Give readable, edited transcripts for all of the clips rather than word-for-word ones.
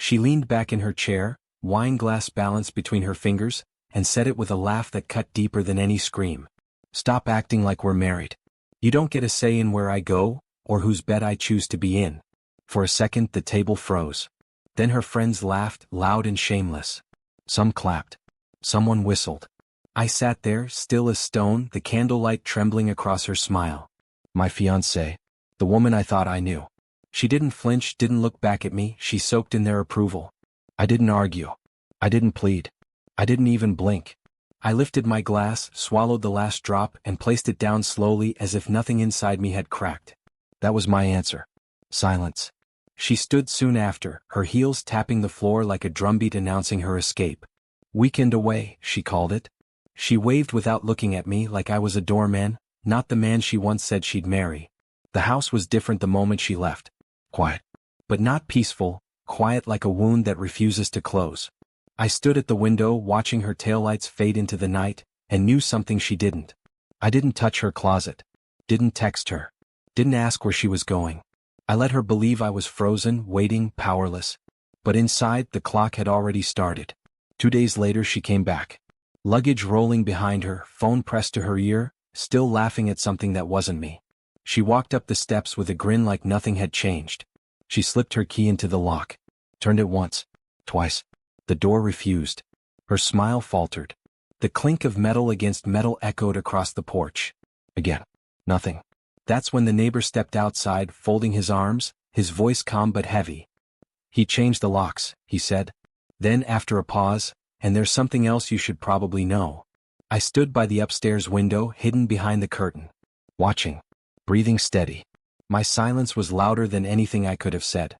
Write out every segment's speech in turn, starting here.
She leaned back in her chair, wine glass balanced between her fingers, and said it with a laugh that cut deeper than any scream. "Stop acting like we're married. You don't get a say in where I go, or whose bed I choose to be in." For a second the table froze. Then her friends laughed, loud and shameless. Some clapped. Someone whistled. I sat there, still as stone, the candlelight trembling across her smile. My fiancée. The woman I thought I knew. She didn't flinch, didn't look back at me, she soaked in their approval. I didn't argue. I didn't plead. I didn't even blink. I lifted my glass, swallowed the last drop, and placed it down slowly as if nothing inside me had cracked. That was my answer. Silence. She stood soon after, her heels tapping the floor like a drumbeat announcing her escape. "Weekend away," she called it. She waved without looking at me like I was a doorman, not the man she once said she'd marry. The house was different the moment she left. Quiet. But not peaceful, quiet like a wound that refuses to close. I stood at the window watching her taillights fade into the night, and knew something she didn't. I didn't touch her closet. Didn't text her. Didn't ask where she was going. I let her believe I was frozen, waiting, powerless. But inside, the clock had already started. 2 days later she came back. Luggage rolling behind her, phone pressed to her ear, still laughing at something that wasn't me. She walked up the steps with a grin like nothing had changed. She slipped her key into the lock. Turned it once. Twice. The door refused. Her smile faltered. The clink of metal against metal echoed across the porch. Again. Nothing. That's when the neighbor stepped outside, folding his arms, his voice calm but heavy. "He changed the locks," he said. Then, after a pause, "And there's something else you should probably know." I stood by the upstairs window, hidden behind the curtain. Watching. Breathing steady. My silence was louder than anything I could have said.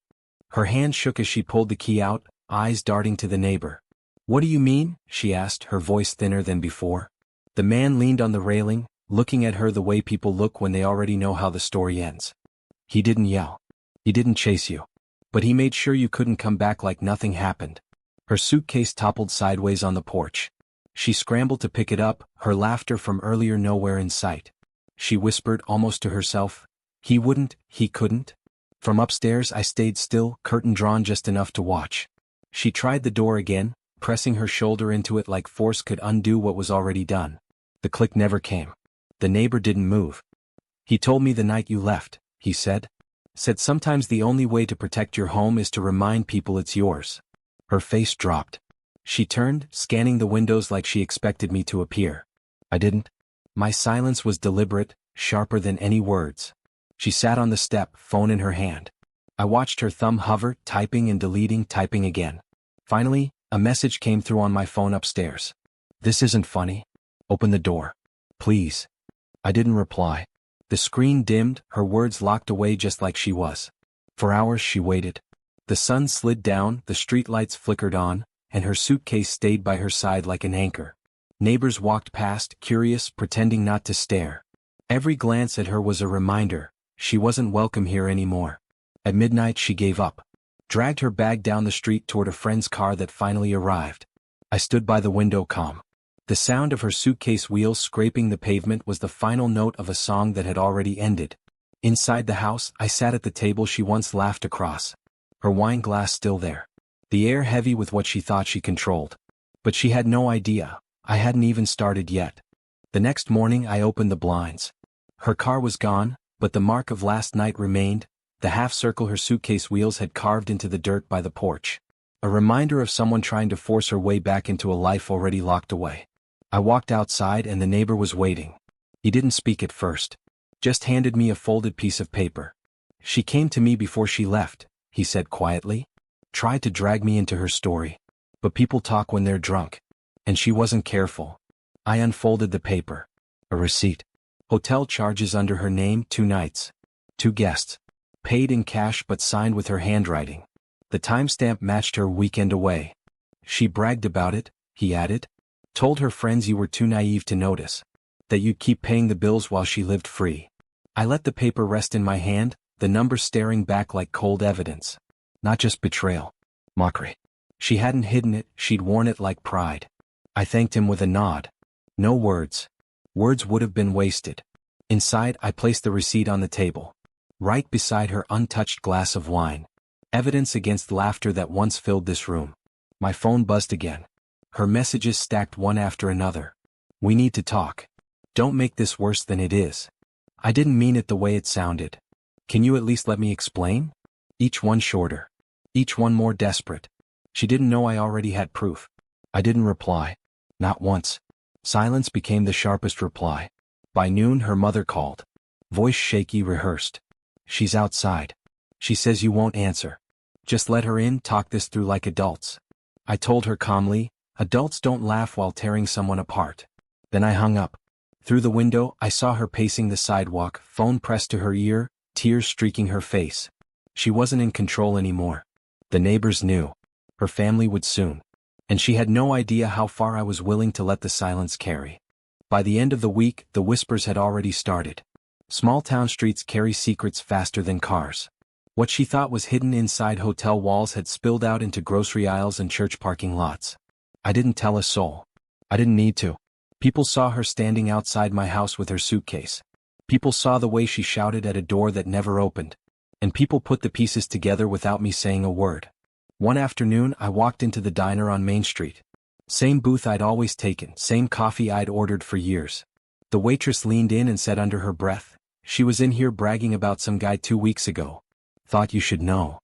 Her hand shook as she pulled the key out, eyes darting to the neighbor. "What do you mean?" she asked, her voice thinner than before. The man leaned on the railing, looking at her the way people look when they already know how the story ends. "He didn't yell. He didn't chase you. But he made sure you couldn't come back like nothing happened." Her suitcase toppled sideways on the porch. She scrambled to pick it up, her laughter from earlier nowhere in sight. She whispered almost to herself, "He wouldn't, he couldn't." From upstairs I stayed still, curtain drawn just enough to watch. She tried the door again, pressing her shoulder into it like force could undo what was already done. The click never came. The neighbor didn't move. "He told me the night you left," he said. Said sometimes the only way to protect your home is to remind people it's yours. Her face dropped. She turned, scanning the windows like she expected me to appear. I didn't. My silence was deliberate, sharper than any words. She sat on the step, phone in her hand. I watched her thumb hover, typing and deleting, typing again. Finally, a message came through on my phone upstairs. "This isn't funny. Open the door. Please." I didn't reply. The screen dimmed, her words locked away just like she was. For hours she waited. The sun slid down, the streetlights flickered on, and her suitcase stayed by her side like an anchor. Neighbors walked past, curious, pretending not to stare. Every glance at her was a reminder, she wasn't welcome here anymore. At midnight she gave up. Dragged her bag down the street toward a friend's car that finally arrived. I stood by the window calm. The sound of her suitcase wheels scraping the pavement was the final note of a song that had already ended. Inside the house, I sat at the table she once laughed across. Her wine glass still there. The air heavy with what she thought she controlled. But she had no idea. I hadn't even started yet. The next morning I opened the blinds. Her car was gone, but the mark of last night remained, the half circle her suitcase wheels had carved into the dirt by the porch. A reminder of someone trying to force her way back into a life already locked away. I walked outside and the neighbor was waiting. He didn't speak at first. Just handed me a folded piece of paper. "She came to me before she left," he said quietly. "Tried to drag me into her story. But people talk when they're drunk. And she wasn't careful." I unfolded the paper. A receipt. Hotel charges under her name, 2 nights. 2 guests. Paid in cash but signed with her handwriting. The timestamp matched her weekend away. "She bragged about it," he added. "Told her friends you were too naive to notice. That you'd keep paying the bills while she lived free." I let the paper rest in my hand, the number staring back like cold evidence. Not just betrayal. Mockery. She hadn't hidden it, she'd worn it like pride. I thanked him with a nod. No words. Words would have been wasted. Inside, I placed the receipt on the table. Right beside her untouched glass of wine. Evidence against laughter that once filled this room. My phone buzzed again. Her messages stacked one after another. We need to talk. Don't make this worse than it is. I didn't mean it the way it sounded. Can you at least let me explain? Each one shorter. Each one more desperate. She didn't know I already had proof. I didn't reply. Not once. Silence became the sharpest reply. By noon her mother called. Voice shaky, rehearsed. She's outside. She says you won't answer. Just let her in, talk this through like adults. I told her calmly, adults don't laugh while tearing someone apart. Then I hung up. Through the window, I saw her pacing the sidewalk, phone pressed to her ear, tears streaking her face. She wasn't in control anymore. The neighbors knew. Her family would soon. And she had no idea how far I was willing to let the silence carry. By the end of the week, the whispers had already started. Small town streets carry secrets faster than cars. What she thought was hidden inside hotel walls had spilled out into grocery aisles and church parking lots. I didn't tell a soul. I didn't need to. People saw her standing outside my house with her suitcase. People saw the way she shouted at a door that never opened. And people put the pieces together without me saying a word. One afternoon I walked into the diner on Main Street. Same booth I'd always taken, same coffee I'd ordered for years. The waitress leaned in and said under her breath, "She was in here bragging about some guy 2 weeks ago. Thought you should know."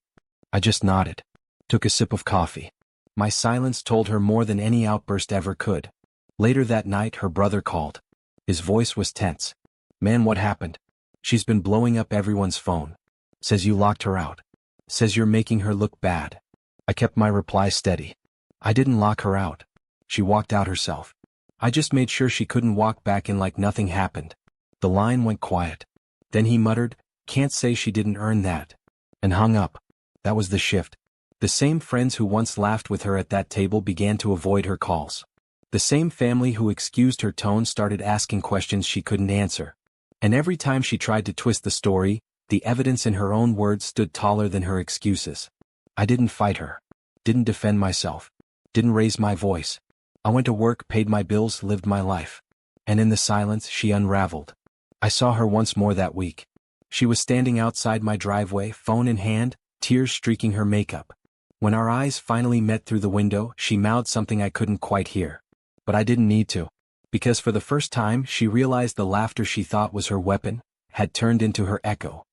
I just nodded. Took a sip of coffee. My silence told her more than any outburst ever could. Later that night her brother called. His voice was tense. "Man, what happened?" "She's been blowing up everyone's phone. Says you locked her out. Says you're making her look bad." I kept my reply steady. "I didn't lock her out. She walked out herself. I just made sure she couldn't walk back in like nothing happened." The line went quiet. Then he muttered, "Can't say she didn't earn that." And hung up. That was the shift. The same friends who once laughed with her at that table began to avoid her calls. The same family who excused her tone started asking questions she couldn't answer. And every time she tried to twist the story, the evidence in her own words stood taller than her excuses. I didn't fight her. Didn't defend myself. Didn't raise my voice. I went to work, paid my bills, lived my life. And in the silence, she unraveled. I saw her once more that week. She was standing outside my driveway, phone in hand, tears streaking her makeup. When our eyes finally met through the window, she mouthed something I couldn't quite hear. But I didn't need to. Because for the first time, she realized the laughter she thought was her weapon had turned into her echo.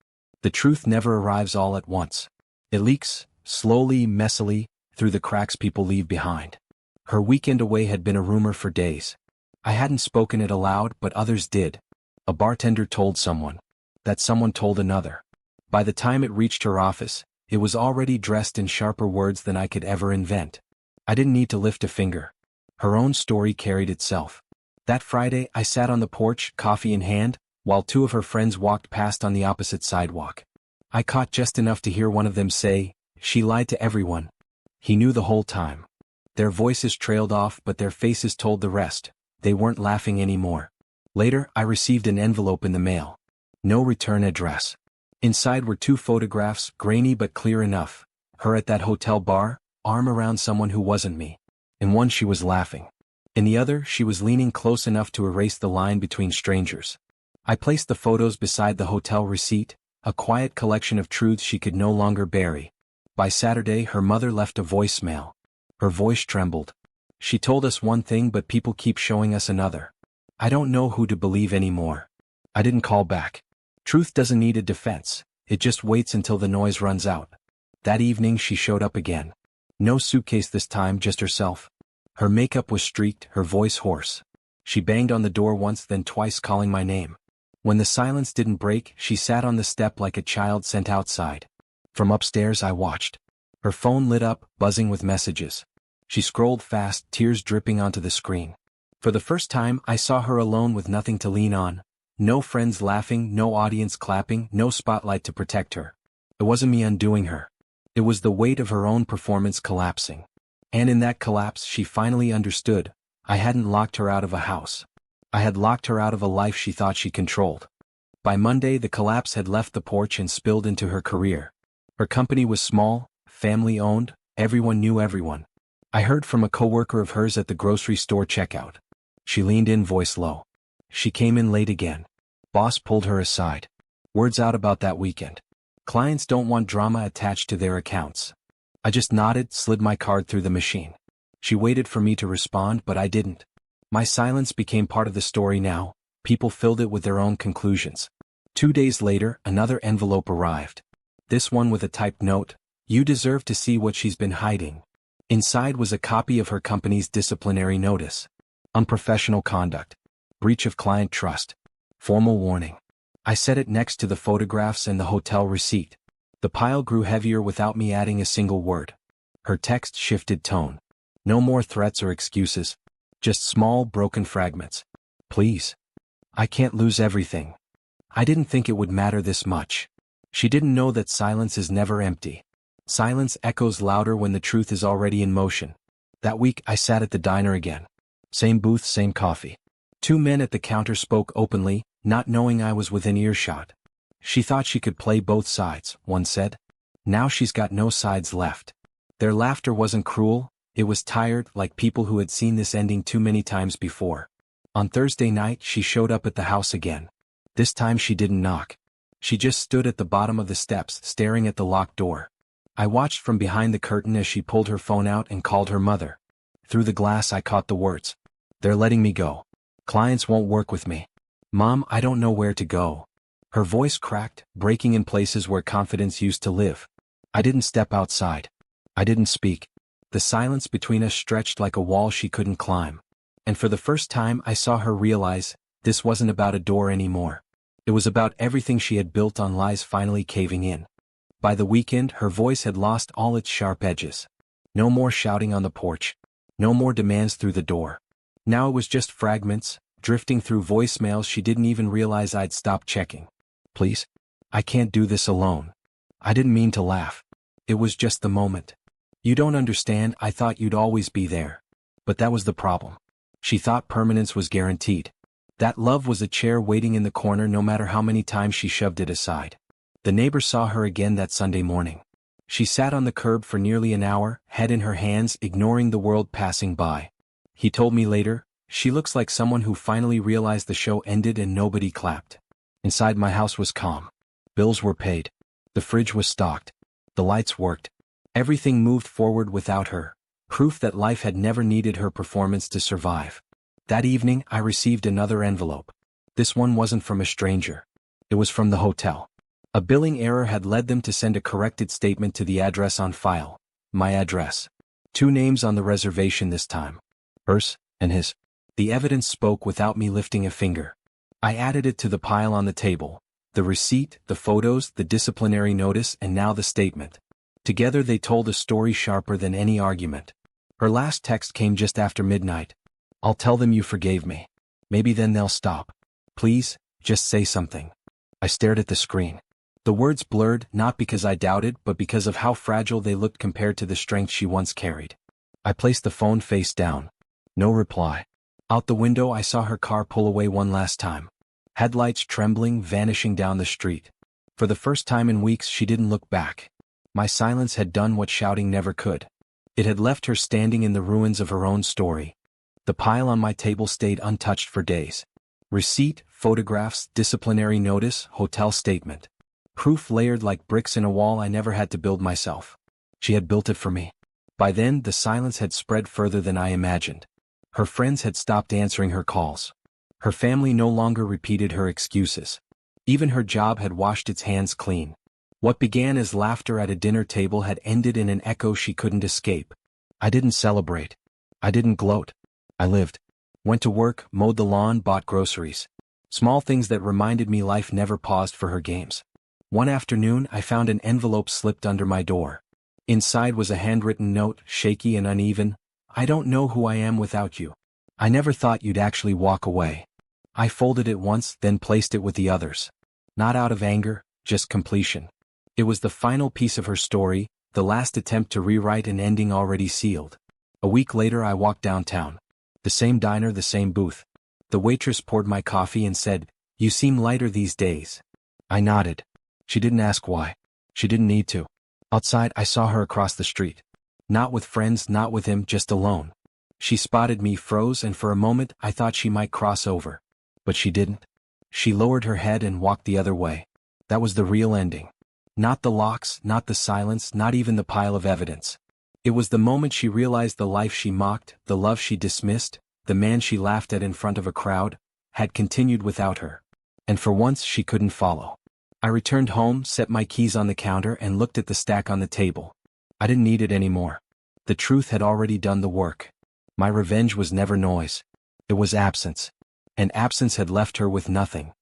The truth never arrives all at once. It leaks, slowly, messily, through the cracks people leave behind. Her weekend away had been a rumor for days. I hadn't spoken it aloud, but others did. A bartender told someone. That someone told another. By the time it reached her office, it was already dressed in sharper words than I could ever invent. I didn't need to lift a finger. Her own story carried itself. That Friday, I sat on the porch, coffee in hand, while 2 of her friends walked past on the opposite sidewalk. I caught just enough to hear one of them say, "She lied to everyone." He knew the whole time. Their voices trailed off, but their faces told the rest. They weren't laughing anymore. Later, I received an envelope in the mail. No return address. Inside were 2 photographs, grainy but clear enough. Her at that hotel bar, arm around someone who wasn't me. In one she was laughing. In the other she was leaning close enough to erase the line between strangers. I placed the photos beside the hotel receipt, a quiet collection of truths she could no longer bury. By Saturday her mother left a voicemail. Her voice trembled. "She told us one thing but people keep showing us another. I don't know who to believe anymore." I didn't call back. Truth doesn't need a defense, it just waits until the noise runs out. That evening she showed up again. No suitcase this time, just herself. Her makeup was streaked, her voice hoarse. She banged on the door once, then twice, calling my name. When the silence didn't break, she sat on the step like a child sent outside. From upstairs I watched. Her phone lit up, buzzing with messages. She scrolled fast, tears dripping onto the screen. For the first time I saw her alone with nothing to lean on. No friends laughing, no audience clapping, no spotlight to protect her. It wasn't me undoing her. It was the weight of her own performance collapsing. And in that collapse she finally understood. I hadn't locked her out of a house. I had locked her out of a life she thought she controlled. By Monday the collapse had left the porch and spilled into her career. Her company was small, family-owned, everyone knew everyone. I heard from a coworker of hers at the grocery store checkout. She leaned in, voice low. She came in late again. Boss pulled her aside. Words out about that weekend. Clients don't want drama attached to their accounts. I just nodded, slid my card through the machine. She waited for me to respond, but I didn't. My silence became part of the story now. People filled it with their own conclusions. 2 days later, another envelope arrived. This one with a typed note, "You deserve to see what she's been hiding." Inside was a copy of her company's disciplinary notice. Unprofessional conduct. Breach of client trust. Formal warning. I set it next to the photographs and the hotel receipt. The pile grew heavier without me adding a single word. Her text shifted tone. No more threats or excuses. Just small, broken fragments. "Please. I can't lose everything." I didn't think it would matter this much. She didn't know that silence is never empty. Silence echoes louder when the truth is already in motion. That week I sat at the diner again. Same booth, same coffee. 2 men at the counter spoke openly, not knowing I was within earshot. "She thought she could play both sides," one said. "Now she's got no sides left." Their laughter wasn't cruel, it was tired, like people who had seen this ending too many times before. On Thursday night she showed up at the house again. This time she didn't knock. She just stood at the bottom of the steps, staring at the locked door. I watched from behind the curtain as she pulled her phone out and called her mother. Through the glass I caught the words. "They're letting me go. Clients won't work with me. Mom, I don't know where to go." Her voice cracked, breaking in places where confidence used to live. I didn't step outside. I didn't speak. The silence between us stretched like a wall she couldn't climb. And for the first time I saw her realize, this wasn't about a door anymore. It was about everything she had built on lies finally caving in. By the weekend her voice had lost all its sharp edges. No more shouting on the porch. No more demands through the door. Now it was just fragments, drifting through voicemails she didn't even realize I'd stopped checking. "Please? I can't do this alone." I didn't mean to laugh. It was just the moment. "You don't understand, I thought you'd always be there." But that was the problem. She thought permanence was guaranteed. That love was a chair waiting in the corner no matter how many times she shoved it aside. The neighbor saw her again that Sunday morning. She sat on the curb for nearly an hour, head in her hands, ignoring the world passing by. He told me later, "She looks like someone who finally realized the show ended and nobody clapped." Inside my house was calm. Bills were paid. The fridge was stocked. The lights worked. Everything moved forward without her. Proof that life had never needed her performance to survive. That evening I received another envelope. This one wasn't from a stranger. It was from the hotel. A billing error had led them to send a corrected statement to the address on file. My address. 2 names on the reservation this time. Hers and his. The evidence spoke without me lifting a finger. I added it to the pile on the table. The receipt, the photos, the disciplinary notice, and now the statement. Together they told a story sharper than any argument. Her last text came just after midnight. "I'll tell them you forgave me. Maybe then they'll stop. Please, just say something." I stared at the screen. The words blurred, not because I doubted, but because of how fragile they looked compared to the strength she once carried. I placed the phone face down. No reply. Out the window I saw her car pull away one last time. Headlights trembling, vanishing down the street. For the first time in weeks she didn't look back. My silence had done what shouting never could. It had left her standing in the ruins of her own story. The pile on my table stayed untouched for days. Receipt, photographs, disciplinary notice, hotel statement. Proof layered like bricks in a wall I never had to build myself. She had built it for me. By then the silence had spread further than I imagined. Her friends had stopped answering her calls. Her family no longer repeated her excuses. Even her job had washed its hands clean. What began as laughter at a dinner table had ended in an echo she couldn't escape. I didn't celebrate. I didn't gloat. I lived. Went to work, mowed the lawn, bought groceries. Small things that reminded me life never paused for her games. One afternoon I found an envelope slipped under my door. Inside was a handwritten note, shaky and uneven. "I don't know who I am without you. I never thought you'd actually walk away." I folded it once, then placed it with the others. Not out of anger, just completion. It was the final piece of her story, the last attempt to rewrite an ending already sealed. A week later I walked downtown. The same diner, the same booth. The waitress poured my coffee and said, "You seem lighter these days." I nodded. She didn't ask why. She didn't need to. Outside I saw her across the street. Not with friends, not with him, just alone. She spotted me, froze, and for a moment I thought she might cross over. But she didn't. She lowered her head and walked the other way. That was the real ending. Not the locks, not the silence, not even the pile of evidence. It was the moment she realized the life she mocked, the love she dismissed, the man she laughed at in front of a crowd, had continued without her. And for once she couldn't follow. I returned home, set my keys on the counter and looked at the stack on the table. I didn't need it anymore. The truth had already done the work. My revenge was never noise. It was absence. And absence had left her with nothing.